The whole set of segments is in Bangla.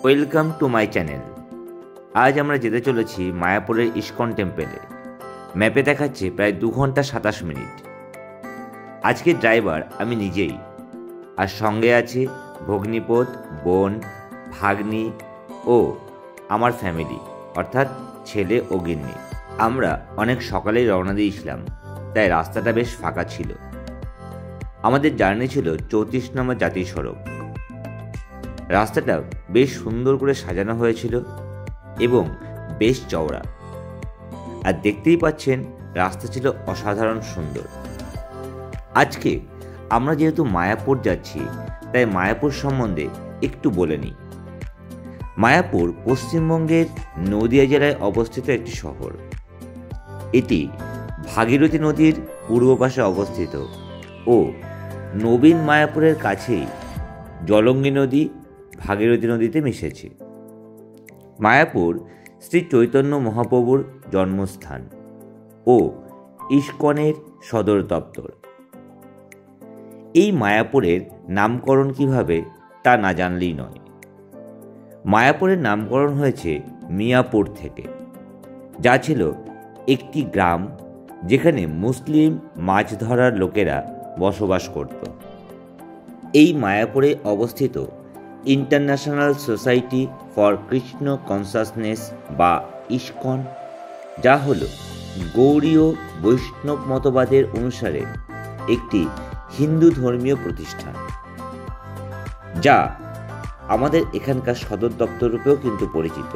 Welcome to my channel. আজ আমরা যেতে চলেছি মায়াপুরের ইস্কন টেম্পেলে। ম্যাপে দেখাচ্ছে প্রায় 2 ঘন্টা 27 মিনিট। আজকের ড্রাইভার আমি নিজেই, আর সঙ্গে আছে ভগ্নিপোত, বোন, ভাগ্নি ও আমার ফ্যামিলি অর্থাৎ ছেলে ও গিন্নি। আমরা অনেক সকালেই রওনা দিয়েছিলাম, তাই রাস্তাটা বেশ ফাঁকা ছিল। আমাদের জার্নি ছিল 34 নম্বর জাতীয় সড়ক। রাস্তাটা বেশ সুন্দর করে সাজানো হয়েছিল এবং বেশ চওড়া, আর দেখতেই পাচ্ছেন রাস্তা ছিল অসাধারণ সুন্দর। আজকে আমরা যেহেতু মায়াপুর যাচ্ছি, তাই মায়াপুর সম্বন্ধে একটু বলে নিই। মায়াপুর পশ্চিমবঙ্গের নদিয়া জেলায় অবস্থিত একটি শহর। এটি ভাগীরথী নদীর পূর্ব পাশে অবস্থিত ও নবীন মায়াপুরের কাছেই জলঙ্গি নদী ভাগীরথী নদীতে মিশেছে। মায়াপুর শ্রী চৈতন্য মহাপ্রভুর জন্মস্থান ও ইস্কনের সদর দপ্তর। এই মায়াপুরের নামকরণ কিভাবে তা না জানলেই নয়। মায়াপুরের নামকরণ হয়েছে মিয়াপুর থেকে, যা ছিল একটি গ্রাম যেখানে মুসলিম মাছ ধরার লোকেরা বসবাস করত। এই মায়াপুরে অবস্থিত international society for Krishna consciousness বা ইস্কন, যা হল গৌড়ীয় বৈষ্ণব মতবাদের অনুসারে একটি হিন্দু ধর্মীয় প্রতিষ্ঠান, যা আমাদের এখানকার সদর দপ্তর রূপেও কিন্তু পরিচিত।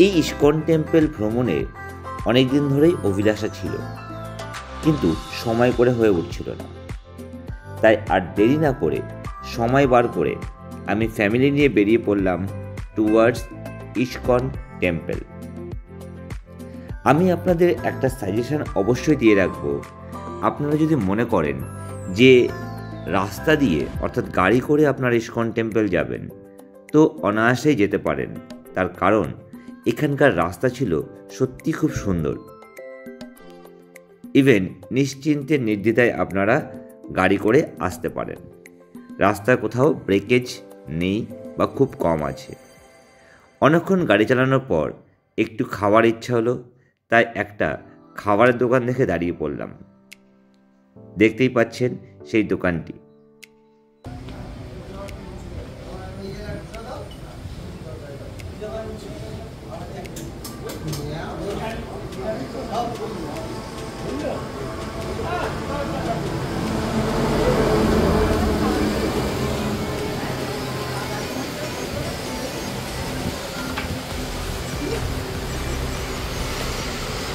এই ইস্কন টেম্পল ভ্রমণের অনেকদিন ধরেই অভিলাষা ছিল, কিন্তু সময় করে হয়ে উঠছিল না। তাই আর দেরি না করে সময় বার করে আমি ফ্যামিলি নিয়ে বেরিয়ে পড়লাম টুয়ার্ডস ইস্কন টেম্পল। আমি আপনাদের একটা সাজেশন অবশ্যই দিয়ে রাখবো। আপনারা যদি মনে করেন যে রাস্তা দিয়ে অর্থাৎ গাড়ি করে আপনারা ইস্কন টেম্পল যাবেন, তো অনায়াসেই যেতে পারেন। তার কারণ এখানকার রাস্তা ছিল সত্যি খুব সুন্দর। ইভেন নিশ্চিন্তে নির্দ্বিধায় আপনারা গাড়ি করে আসতে পারেন। রাস্তায় কোথাও ব্রেকেজ নেই বা খুব কম আছে। অনেকক্ষণ গাড়ি চালানোর পর একটু খাওয়ার ইচ্ছা হলো, তাই একটা খাবারের দোকান দেখে দাঁড়িয়ে পড়লাম। দেখতেই পাচ্ছেন সেই দোকানটি।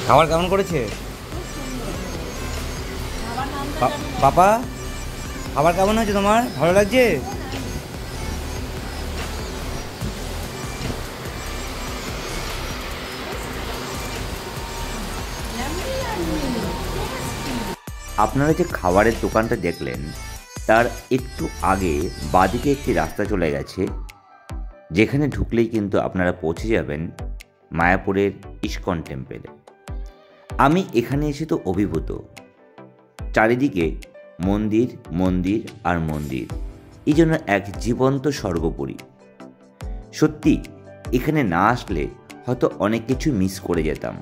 খাবার কেমন করেছে পাপা? খাবার কেমন হয়েছে তোমার? ভালো লাগছে? আপনারা যে খাবারের দোকানটা দেখলেন, তার একটু আগে বাঁদিকে একটি রাস্তা চলে গেছে, যেখানে ঢুকলেই কিন্তু আপনারা পৌঁছে যাবেন মায়াপুরের ইস্কন টেম্পলে। আমি এখানে এসে তো অভিভূত। চারিদিকে মন্দির মন্দির আর মন্দির, এই জন্য এক জীবন্ত স্বর্গপুরী। সত্যি এখানে না আসলে হয়তো অনেক কিছু মিস করে যেতাম।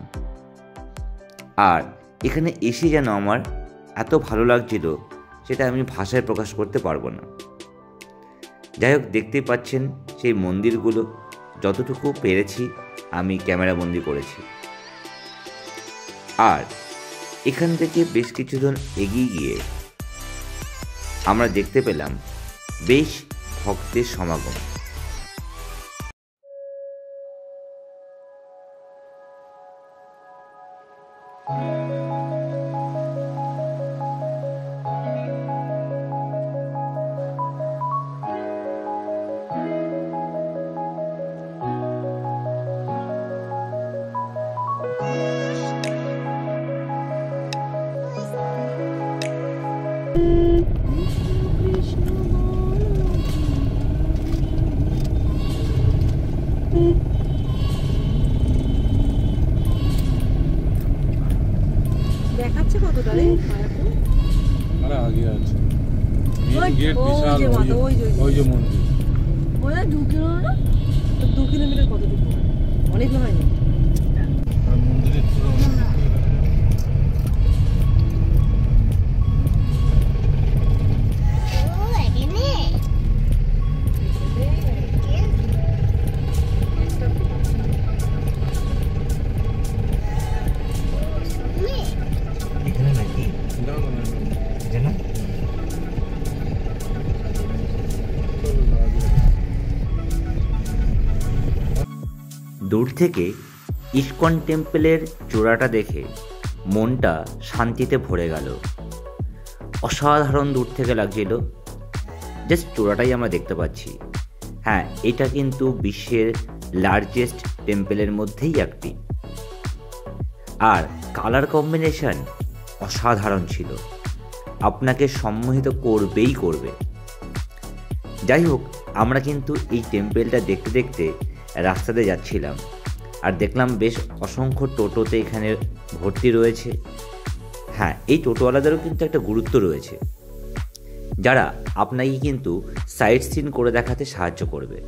আর এখানে এসে যেন আমার এত ভালো লাগছিল, সেটা আমি ভাষায় প্রকাশ করতে পারবো না। যাই হোক, দেখতেই পাচ্ছেন সেই মন্দিরগুলো। যতটুকু পেরেছি আমি ক্যামেরাবন্দি করেছি। আর এখান থেকে বেশ কিছুজন এগিয়ে গিয়ে আমরা দেখতে পেলাম বেশ ভক্তের সমাগম। দেখাচ্ছে কতটারে মায়াপুর? আরে আগে আছে। মেন গেট বিশাল, ওই যে মন্দির। ওরা 2 কিলো না, 2 কিলোমিটার কতটুকু অনেক হয়নি। মন্দিরের এখানে নাকি জানা দূর থেকে ইস্কন টেম্পলের চূড়াটা দেখে মনটা শান্তিতে ভরে গেল। অসাধারণ দূর থেকে লাগছিল, জাস্ট চূড়াটাই আমরা দেখতে পাচ্ছি। হ্যাঁ, এটা কিন্তু বিশ্বের লার্জেস্ট টেম্পলের মধ্যেই একটি। আর কালার কম্বিনেশন অসাধারণ ছিল, আপনাকে সম্মোহিত করবেই করবে। যাই হোক, আমরা কিন্তু এই টেম্পলটা দেখতে দেখতে রাস্তাতে যাচ্ছিলাম, আর দেখলাম বেশ অসংখ্য টোটোতে এখানে ভর্তি রয়েছে। হ্যাঁ, এই টোটোওয়ালাদেরও কিন্তু একটা গুরুত্ব রয়েছে, যারা আপনাকে কিন্তু সাইট সিন করে দেখাতে সাহায্য করবে।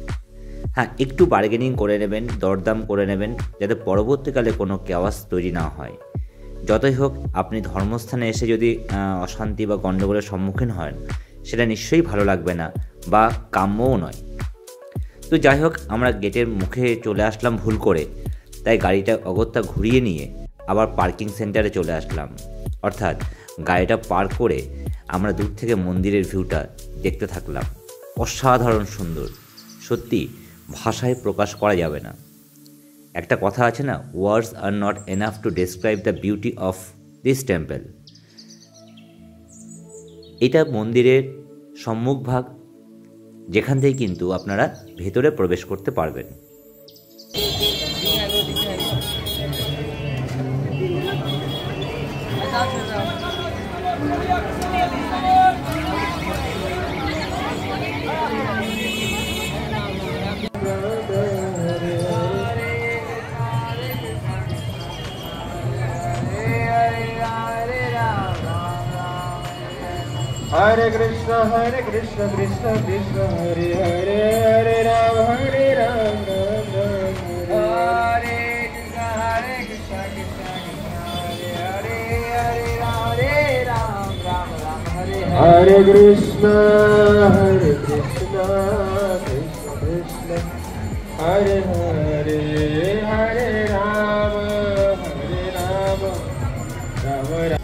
হ্যাঁ, একটু বার্গেনিং করে নেবেন, দরদাম করে নেবেন, যাতে পরবর্তীকালে কোনো কেওয়াস তৈরি না হয়। যতই হোক, আপনি ধর্মস্থানে এসে যদি অশান্তি বা গণ্ডগোলের সম্মুখীন হন, সেটা নিশ্চয়ই ভালো লাগবে না বা কাম্যও নয়। তো যাই হোক, আমরা গেটের মুখে চলে আসলাম ভুল করে, তাই গাড়িটা অগত্যা ঘুরিয়ে নিয়ে আবার পার্কিং সেন্টারে চলে আসলাম। অর্থাৎ গাড়িটা পার্ক করে আমরা দূর থেকে মন্দিরের ভিউটা দেখতে থাকলাম। অসাধারণ সুন্দর, সত্যি ভাষায় প্রকাশ করা যাবে না। একটা কথা আছে না, words are not enough to describe the beauty of this temple. এটা মন্দিরের সম্মুখভাগ, যেখান থেকে কিন্তু আপনারা ভেতরে প্রবেশ করতে পারবেন। Hare Krishna Krishna Krishna Hare Hare, Hare Ram Ram Ram Hare Krishna Krishna Krishna Hare Hare, Hare Ram Ram Hare Hare Krishna Krishna Krishna Hare Hare, Hare Ram Ram Ram।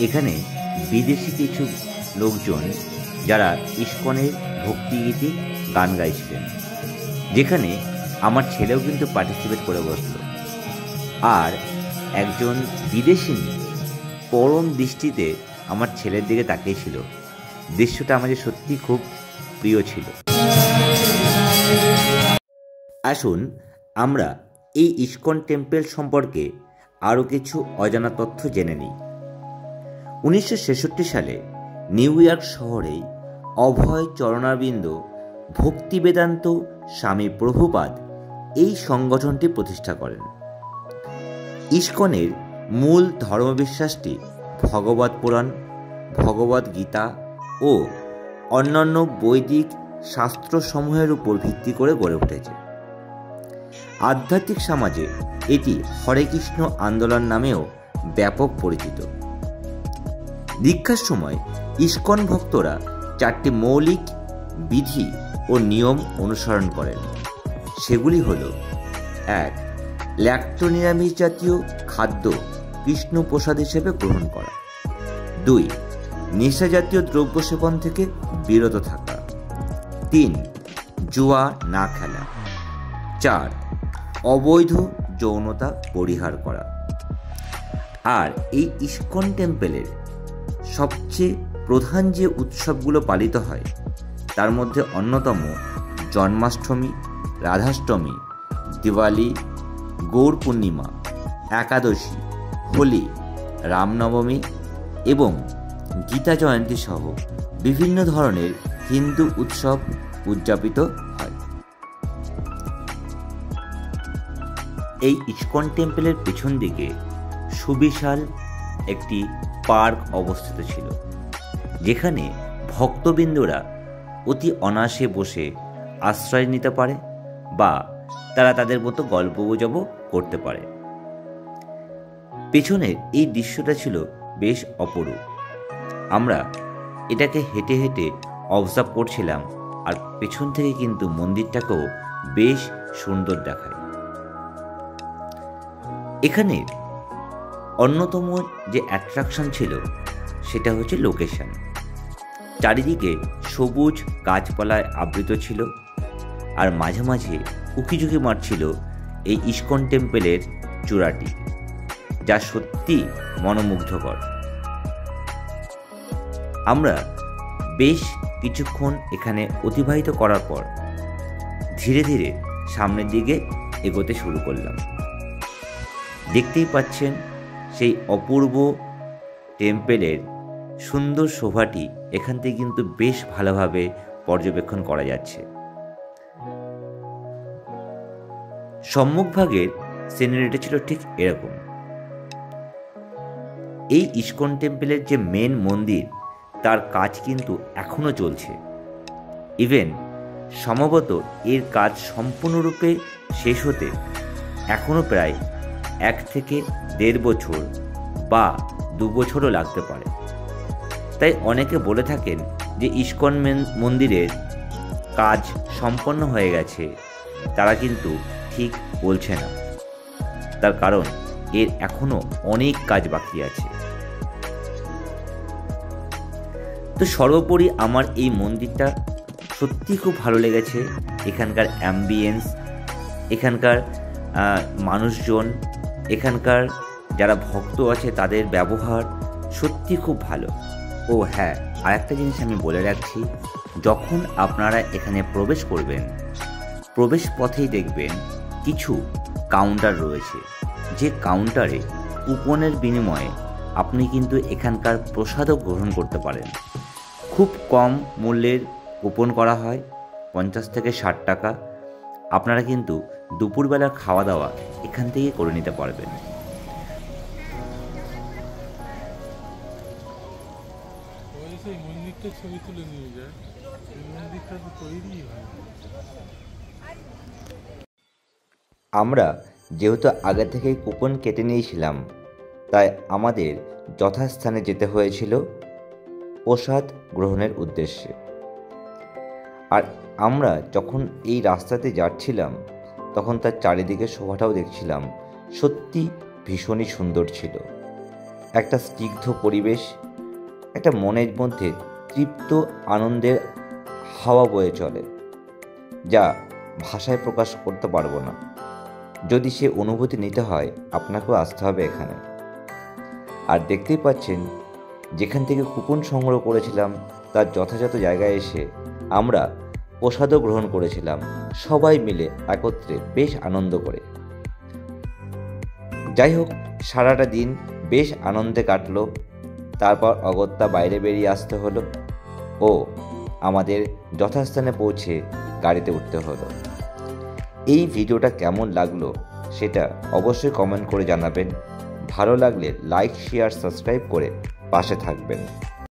এখানে বিদেশি কিছু লোকজন যারা ইস্কনের ভক্তিগীতি গান গাইছিলেন, যেখানে আমার ছেলেও কিন্তু পার্টিসিপেট করে বসল। আর একজন বিদেশি পরম দৃষ্টিতে আমার ছেলের দিকে তাকিয়েছিল। দৃশ্যটা আমাদের সত্যি খুব প্রিয় ছিল। আসুন আমরা এই ইস্কন টেম্পল সম্পর্কে আরও কিছু অজানা তথ্য জেনে নিই। 1966 সালে নিউ ইয়র্ক শহরে অভয় চরণারবিন্দ ভক্তি বেদান্ত স্বামী প্রভুপাদ এই সংগঠনটি প্রতিষ্ঠা করেন। ইস্কনের মূল ধর্মবিশ্বাসটি ভগবত পুরাণ, ভগবদ গীতা ও অন্যান্য বৈদিক শাস্ত্রসমূহের উপর ভিত্তি করে গড়ে উঠেছে। আধ্যাত্মিক সমাজে এটি হরে কৃষ্ণ আন্দোলন নামেও ব্যাপক পরিচিত। দীক্ষার সময় ইস্কন ভক্তরা 4টি মৌলিক বিধি ও নিয়ম অনুসরণ করেন। সেগুলি হল: 1. ল্যাক্টো নিরামিষ জাতীয় খাদ্য কৃষ্ণ প্রসাদ হিসেবে গ্রহণ করা। 2. নেশা জাতীয় দ্রব্য সেবন থেকে বিরত থাকা। 3. জুয়া না খেলা। 4. অবৈধ যৌনতা পরিহার করা। আর এই ইস্কন টেম্পেলের সবচেয়ে প্রধান যে উৎসবগুলো পালিত হয় তার মধ্যে অন্যতম জন্মাষ্টমী, রাধাষ্টমী, দিওয়ালি, গৌর পূর্ণিমা, একাদশী, হোলি, রামনবমী এবং গীতা জয়ন্তী সহ বিভিন্ন ধরনের হিন্দু উৎসব উদযাপিত হয়। এই ইস্কন টেম্পলের পেছন দিকে সুবিশাল একটি পার্ক অবস্থিত ছিল, যেখানে ভক্তবৃন্দরা অতি অনায়াসে বসে আশ্রয় নিতে পারে বা তারা তাদের মতো গল্পগুজবও করতে পারে। পেছনের এই দৃশ্যটা ছিল বেশ অপরূপ। আমরা এটাকে হেঁটে হেঁটে অবজার্ভ করছিলাম, আর পেছন থেকে কিন্তু মন্দিরটাকেও বেশ সুন্দর দেখায়। এখানে অন্যতম যে অ্যাট্রাকশন ছিল সেটা হচ্ছে লোকেশন। চারিদিকে সবুজ গাছপালায় আবৃত ছিল, আর মাঝে মাঝে উকিঝুঁকি মারছিল এই ইস্কন টেম্পেলের চূড়াটি, যা সত্যি মনোমুগ্ধকর। আমরা বেশ কিছুক্ষণ এখানে অতিবাহিত করার পর ধীরে ধীরে সামনের দিকে এগোতে শুরু করলাম। দেখতেই পাচ্ছেন সেই অপূর্ব টেম্পেলের সুন্দর শোভাটি এখান থেকে কিন্তু বেশ ভালোভাবে পর্যবেক্ষণ করা যাচ্ছে। সম্মুখভাগের সিনারিটা ছিল ঠিক এরকম। এই ইস্কন টেম্পেলের যে মেন মন্দির তার কাজ কিন্তু এখনো চলছে। ইভেন সম্ভবত এর কাজ সম্পূর্ণরূপে শেষ হতে এখনো প্রায় 1 থেকে 1.5 বছর বা 2 বছরও লাগতে পারে। তাই অনেকে বলে থাকেন যে ইস্কন মন্দিরের কাজ সম্পন্ন হয়ে গেছে, তারা কিন্তু ঠিক বলছে না। তার কারণ এর এখনো অনেক কাজ বাকি আছে। তো সর্বোপরি আমার এই মন্দিরটা সত্যি খুব ভালো লেগেছে। এখানকার অ্যাম্বিয়েন্স, এখানকার মানুষজন, এখানকার যারা ভক্ত আছে তাদের ব্যবহার সত্যি খুব ভালো। ও হ্যাঁ, আরেকটা জিনিস আমি বলে রাখছি, যখন আপনারা এখানে প্রবেশ করবেন, প্রবেশ পথেই দেখবেন কিছু কাউন্টার রয়েছে, যে কাউন্টারে কুপনের বিনিময়ে আপনি কিন্তু এখানকার প্রসাদও গ্রহণ করতে পারেন। খুব কম মূল্যের কুপন করা হয়, 50 থেকে 60 টাকা। আপনারা কিন্তু দুপুরবেলার খাওয়া দাওয়া এখান থেকে করে নিতে পারবেন। ছবি তুলে নিয়ে যায়, মন্দিরটা তো তৈরি হয়। আমরা যেহেতু আগে থেকেই কুপন কেটে নিয়েছিলাম, তাই আমাদের যথাস্থানে যেতে হয়েছিল প্রসাদ গ্রহণের উদ্দেশ্যে। আর আমরা যখন এই রাস্তাতে যাচ্ছিলাম তখন তার চারিদিকে শোভাটাও দেখছিলাম, সত্যি ভীষণই সুন্দর ছিল। একটা স্নিগ্ধ পরিবেশ, একটা মনের মধ্যে তৃপ্ত আনন্দের হাওয়া বয়ে চলে, যা ভাষায় প্রকাশ করতে পারবো না। যদি সে অনুভূতি নিতে হয় আপনাকেও আসতে হবে এখানে। আর দেখতেই পাচ্ছেন যেখান থেকে কুপন সংগ্রহ করেছিলাম তার যথাযথ জায়গায় এসে আমরা প্রসাদও গ্রহণ করেছিলাম, সবাই মিলে একত্রে বেশ আনন্দ করে। যাই হোক, সারাটা দিন বেশ আনন্দে কাটলো। তারপর অগত্যা বাইরে বেরিয়ে আসতে হলো ও আমাদের যথাস্থানে পৌঁছে গাড়িতে উঠতে হলো। এই ভিডিওটা কেমন লাগলো সেটা অবশ্যই কমেন্ট করে জানাবেন। ভালো লাগলে লাইক, শেয়ার, সাবস্ক্রাইব করে পাশে থাকবেন।